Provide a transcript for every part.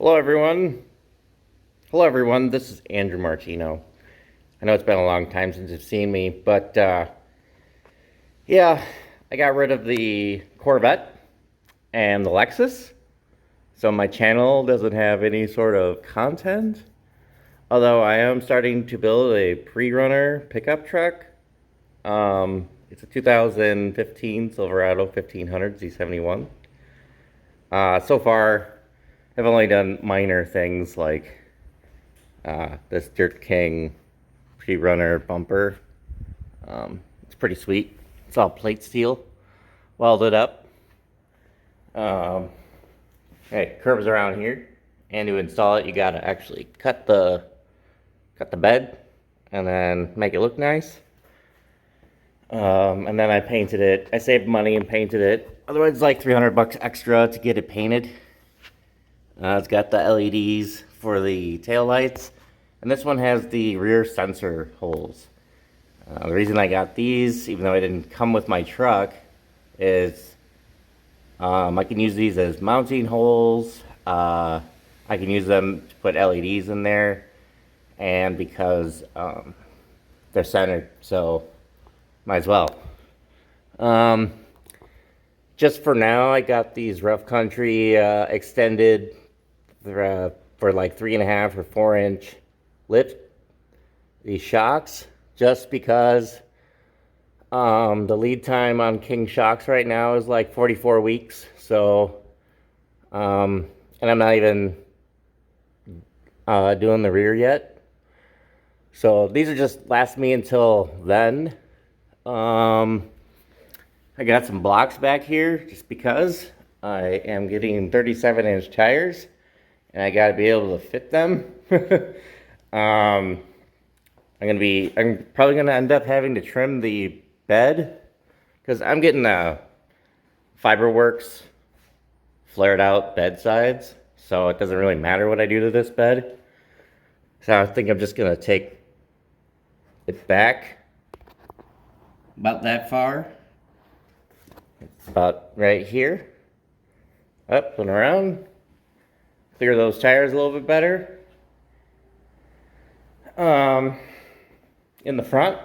Hello, everyone. Hello, everyone. This is Andrew Martino. I know it's been a long time since you've seen me, but yeah, I got rid of the Corvette and the Lexus, so my channel doesn't have any sort of content. Although I am starting to build a pre-runner pickup truck. It's a 2015 Silverado 1500 Z71. So far, I've only done minor things like this Dirt King pre-runner bumper. It's pretty sweet. It's all plate steel, welded up. Hey, curves around here, and to install it, you gotta actually cut the bed and then make it look nice. And then I painted it. I saved money and painted it. Otherwise, it's like 300 bucks extra to get it painted. It's got the LEDs for the tail lights, and this one has the rear sensor holes. The reason I got these, even though I didn't come with my truck, is I can use these as mounting holes. I can use them to put LEDs in there, and because they're centered, so might as well. Just for now, I got these Rough Country extended for like 3.5 or 4-inch lip, these shocks, just because the lead time on King shocks right now is like 44 weeks. So, and I'm not even doing the rear yet. So these are just last me until then. I got some blocks back here just because I am getting 37-inch tires and I got to be able to fit them. I'm probably gonna end up having to trim the bed because I'm getting Fiberworks flared out bed sides, so it doesn't really matter what I do to this bed. So I think I'm just gonna take it back about that far. It's about right here, up and around. Clear those tires a little bit better. In the front,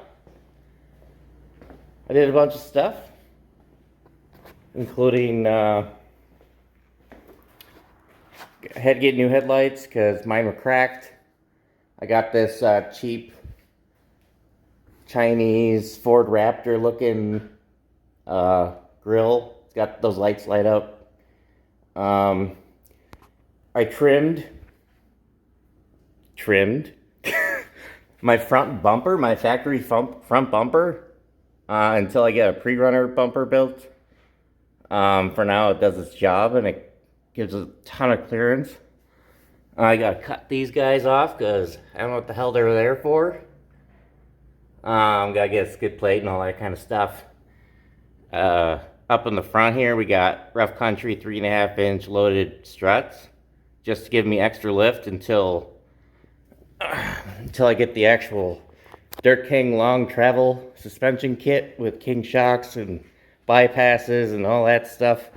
I did a bunch of stuff, including I had to get new headlights because mine were cracked. I got this cheap Chinese Ford Raptor looking grill. It's got those lights light up. I trimmed my front bumper, my factory front bumper, until I get a pre-runner bumper built. For now, it does its job and it gives a ton of clearance. I gotta cut these guys off because I don't know what the hell they're there for. Gotta get a skid plate and all that kind of stuff. Up in the front here, we got Rough Country 3.5-inch loaded struts, just to give me extra lift until I get the actual Dirt King long travel suspension kit with King shocks and bypasses and all that stuff.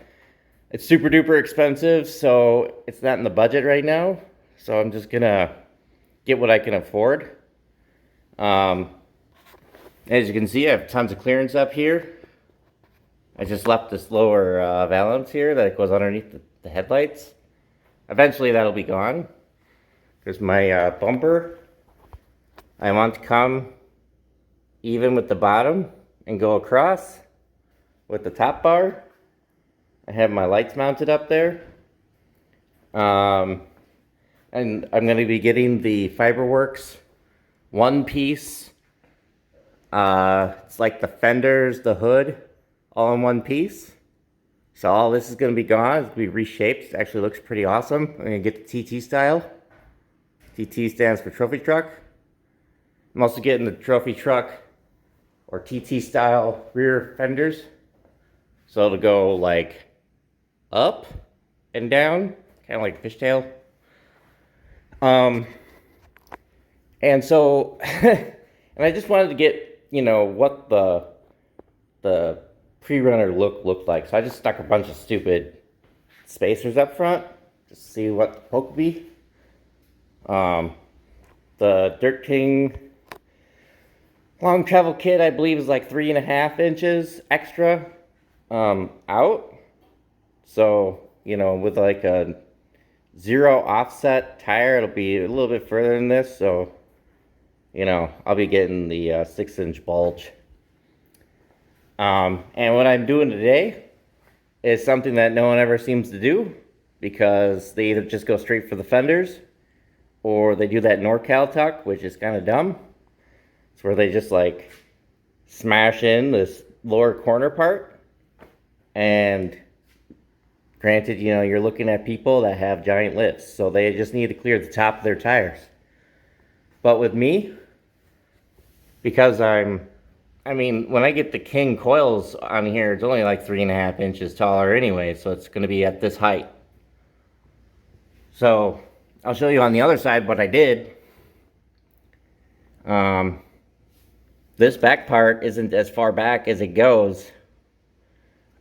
It's super duper expensive, so it's not in the budget right now. So I'm just gonna get what I can afford. As you can see, I have tons of clearance up here. I just left this lower valance here that goes underneath the headlights. Eventually that'll be gone. There's my bumper. I want to come even with the bottom and go across with the top bar. I have my lights mounted up there. And I'm going to be getting the Fiberworks one-piece. It's like the fenders, the hood, all in one piece. So all this is going to be gone. It's going to be reshaped. It actually looks pretty awesome. I'm going to get the TT style. TT stands for trophy truck. I'm also getting the trophy truck or TT style rear fenders. So it'll go like up and down, kind of like a fishtail. And so, and I just wanted to get, you know, what the pre-runner look looked like. So I just stuck a bunch of stupid spacers up front. just see what the poke will be. The Dirt King long travel kit, I believe, is like 3.5 inches extra out. So, you know, with like a 0 offset tire, it'll be a little bit further than this. So, you know, I'll be getting the 6-inch bulge. And what I'm doing today is something that no one ever seems to do, because they either just go straight for the fenders, or they do that NorCal tuck, which is kind of dumb. It's where they just like smash in this lower corner part. And granted, you know, you're looking at people that have giant lifts, so they just need to clear the top of their tires. But with me, because I mean, when I get the King coils on here, it's only like 3.5 inches taller anyway, so it's going to be at this height. So I'll show you on the other side what I did. This back part isn't as far back as it goes,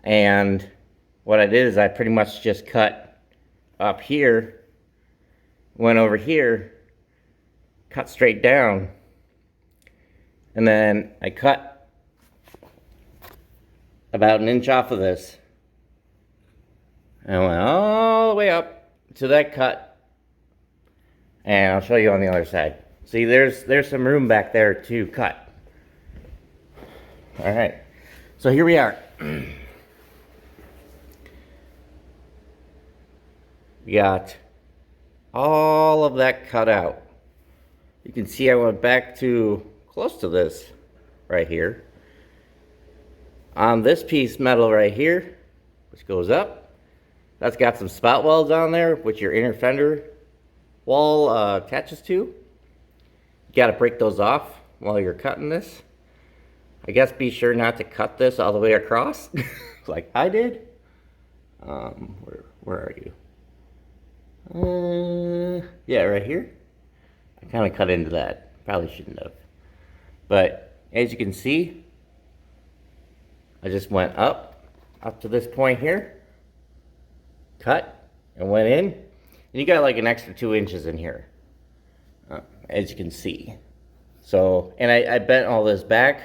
and what I did is I pretty much just cut up here, went over here, cut straight down, and then I cut about 1 inch off of this, and I went all the way up to that cut, and I'll show you on the other side. See, there's some room back there to cut. All right, so here we are. We got all of that cut out. You can see I went back to close to this right here. On this piece metal right here, which goes up, that's got some spout welds on there, which your inner fender wall attaches to. You got to break those off while you're cutting this. I guess be sure not to cut this all the way across, like I did. Where are you? Yeah, right here. I kind of cut into that. Probably shouldn't have. But as you can see, I just went up to this point here, cut, and went in. And you got like an extra 2 inches in here, as you can see. So, and I bent all this back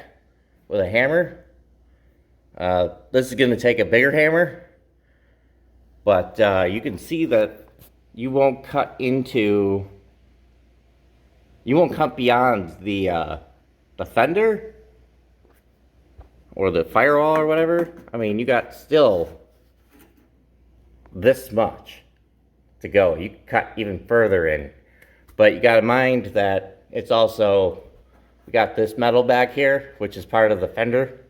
with a hammer. This is going to take a bigger hammer, but you can see that you won't cut beyond the fender or the firewall or whatever. I mean, you got still this much to go. You can cut even further in, but you got to mind that it's also, we got this metal back here, which is part of the fender.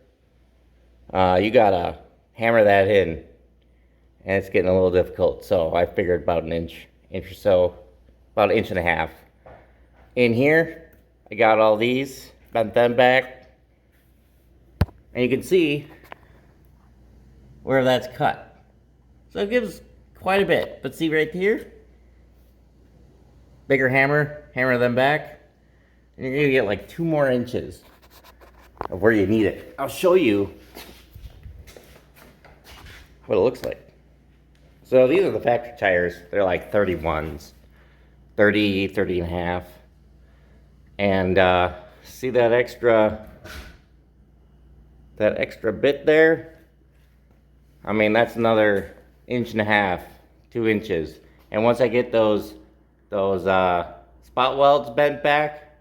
You gotta hammer that in, and it's getting a little difficult. So I figured about an inch or so, about 1.5 inches. In here, I got all these, bent them back, and you can see where that's cut. So it gives quite a bit. But see right here, bigger hammer, hammer them back, and you're gonna get like 2 more inches of where you need it. I'll show you what it looks like. So these are the factory tires. They're like 31s, 30 and a half. And see that extra bit there? I mean, that's another 1.5 inches, 2 inches. And once I get those spot welds bent back,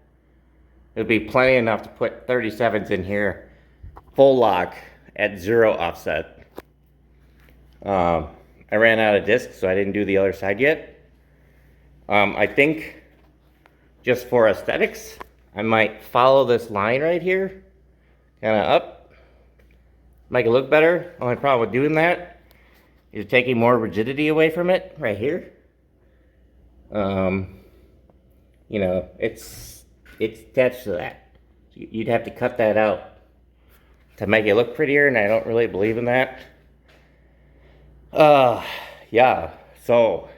it'll be plenty enough to put 37s in here, full lock at 0 offset. I ran out of discs, so I didn't do the other side yet. I think just for aesthetics, I might follow this line right here, kind of up, make it look better. Only problem with doing that is taking more rigidity away from it right here. You know, it's attached to that. You'd have to cut that out to make it look prettier, and I don't really believe in that. Yeah, so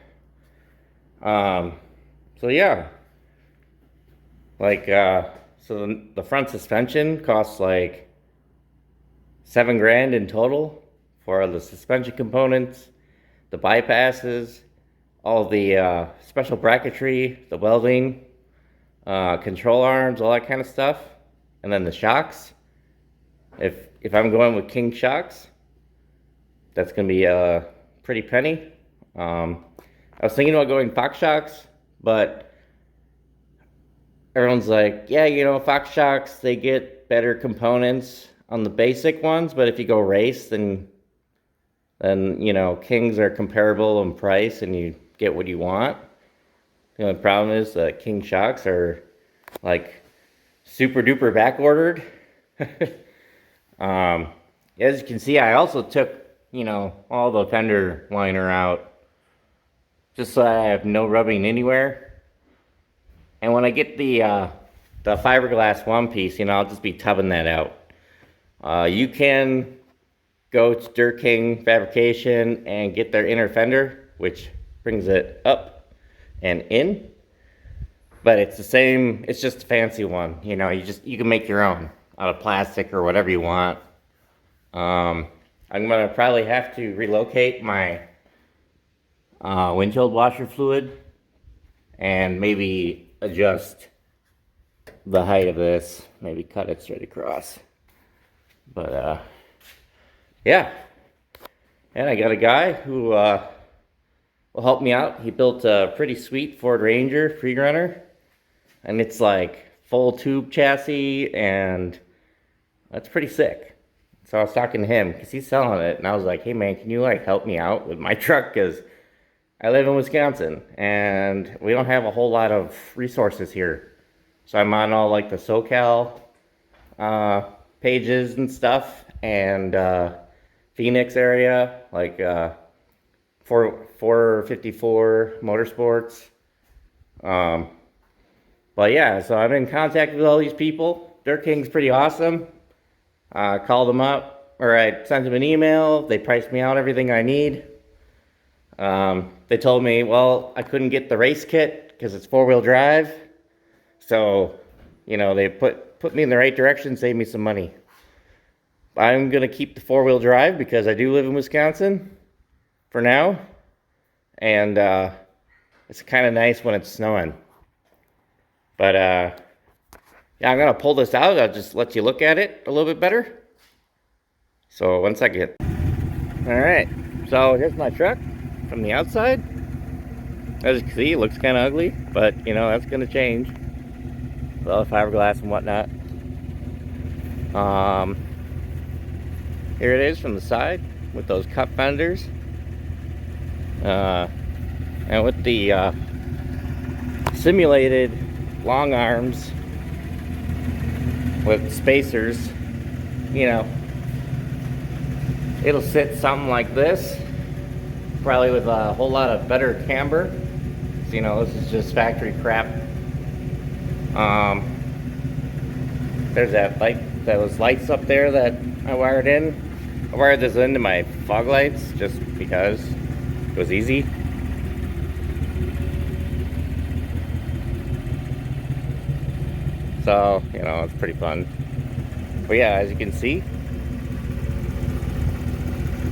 yeah, like, so the front suspension costs like $7 grand in total for the suspension components, the bypasses, all the special bracketry, the welding, control arms, all that kind of stuff, and then the shocks. If I'm going with King shocks, that's gonna be a pretty penny. I was thinking about going Fox shocks, but everyone's like, yeah, you know, Fox shocks, they get better components on the basic ones, but if you go race, then you know, Kings are comparable in price and you get what you want. The only problem is that King shocks are like super duper back ordered. As you can see, I also took, you know, all the fender liner out just so I have no rubbing anywhere. And when I get the fiberglass one piece, you know, I'll just be tubbing that out. You can go to Dirt King Fabrication and get their inner fender, which brings it up and in. But it's the same, it's just a fancy one. You know, you can make your own out of plastic or whatever you want. I'm gonna probably have to relocate my windshield washer fluid and maybe adjust the height of this, maybe cut it straight across. But yeah, and I got a guy who will help me out. He built a pretty sweet Ford Ranger pre-runner, and it's like full tube chassis, and that's pretty sick. So I was talking to him because he's selling it, and I was like, hey man, can you like help me out with my truck? Because I live in Wisconsin and we don't have a whole lot of resources here. So I'm on all like the SoCal pages and stuff, and Phoenix area, like 454 Motorsports. But yeah, so I'm in contact with all these people. Dirt King's pretty awesome. Called them up, or I sent them an email. They priced me out everything I need. They told me, well, I couldn't get the race kit because it's 4-wheel drive. So, you know, they put me in the right direction, saved me some money. I'm going to keep the 4-wheel drive because I do live in Wisconsin for now. And it's kind of nice when it's snowing. But yeah, I'm going to pull this out. I'll just let you look at it a little bit better. So 1 second. All right, so here's my truck from the outside. As you can see, it looks kind of ugly, but you know, that's going to change with all the fiberglass and whatnot. Here it is from the side with those cup fenders. And with the simulated long arms with spacers, you know, it'll sit something like this, probably with a whole lot of better camber. So, you know, this is just factory crap. There's that light, those lights up there that I wired in. I wired this into my fog lights just because it was easy. So, you know, it's pretty fun. But yeah, as you can see,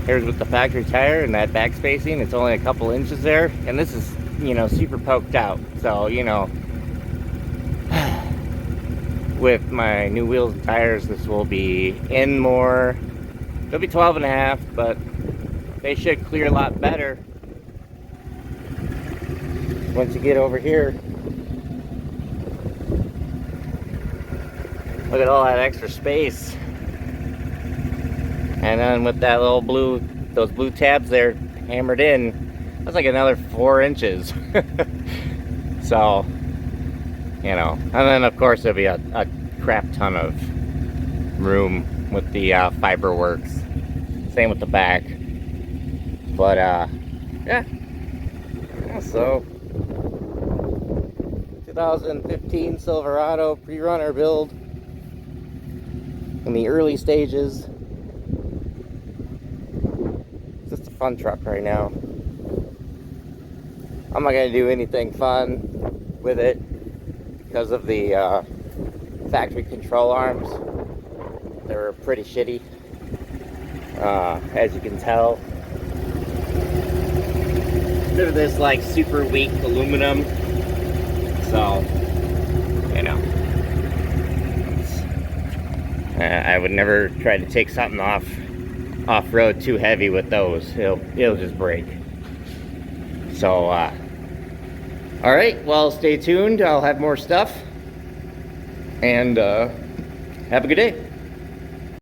here's with the factory tire and that back spacing. It's only a couple inches there. And this is, you know, super poked out. So, you know, with my new wheels and tires, this will be in more. It'll be 12.5, but they should clear a lot better once you get over here. Look at all that extra space. And then with that little blue, those blue tabs there hammered in, that's like another 4 inches. So, you know, and then of course there'll be a crap ton of room with the fiber works. Same with the back. But yeah. So 2015 Silverado pre-runner build in the early stages. Just a fun truck right now. I'm not gonna do anything fun with it because of the factory control arms. They're pretty shitty, as you can tell. They're this like super weak aluminum, so you know, I would never try to take something off-road too heavy with those. It'll just break. So all right, well, stay tuned. I'll have more stuff, and have a good day.